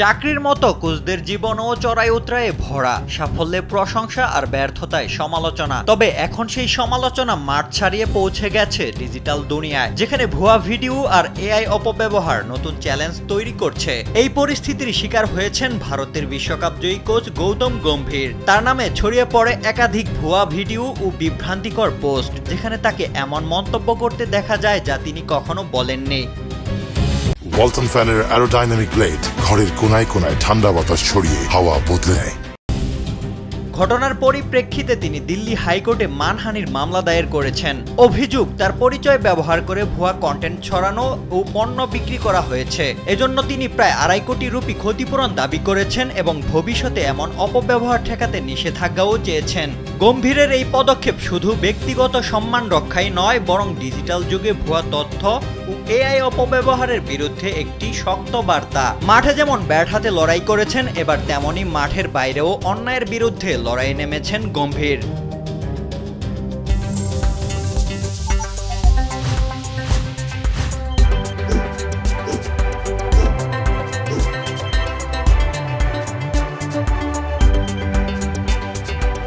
চাকরির মতো কোচদের জীবনও চড়াই উতরায়ে ভরা, সাফল্যে প্রশংসা আর ব্যর্থতায় সমালোচনা। তবে এখন সেই সমালোচনা মাঠ ছাড়িয়ে পৌঁছে গেছে ডিজিটাল দুনিয়ায়, যেখানে ভুয়া ভিডিও আর এআই অপব্যবহার নতুন চ্যালেঞ্জ তৈরি করছে। এই পরিস্থিতির শিকার হয়েছেন ভারতের বিশ্বকাপজয়ী কোচ গৌতম গম্ভীর। তার নামে ছড়িয়ে পড়ে একাধিক ভুয়া ভিডিও ও বিভ্রান্তিকর পোস্ট, যেখানে তাকে এমন মন্তব্য করতে দেখা যায় যা তিনি কখনো বলেননি। ওয়ালটন ফ্যানের অ্যারোডাইনামিক ব্লেড ঘরের কোনায় কোনায় ঠান্ডা বাতাস ছড়িয়ে হাওয়া বদলে নেয়। ঘটনার পরিপ্রেক্ষিতে তিনি দিল্লি হাইকোর্টে মানহানির মামলা দায়ের করেছেন। অভিযোগ, তার পরিচয় ব্যবহার করে ভুয়া কন্টেন্ট ছড়ানো ও পণ্য বিক্রি করা হয়েছে। এজন্য তিনি প্রায় 2.5 কোটি রুপি ক্ষতিপূরণ দাবি করেছেন এবং ভবিষ্যতে এমন অপব্যবহার ঠেকাতে নিষেধাজ্ঞাও চেয়েছেন। গম্ভীরের এই পদক্ষেপ শুধু ব্যক্তিগত সম্মান রক্ষাই নয়, বরং ডিজিটাল যুগে ভুয়া তথ্য ও এআই অপব্যবহারের বিরুদ্ধে একটি শক্ত বার্তা। মাঠে যেমন ব্যাট হাতে লড়াই করেছেন, এবার তেমনই মাঠের বাইরেও অন্যায়ের বিরুদ্ধে লড়াইয়ে নেমেছেন গম্ভীর।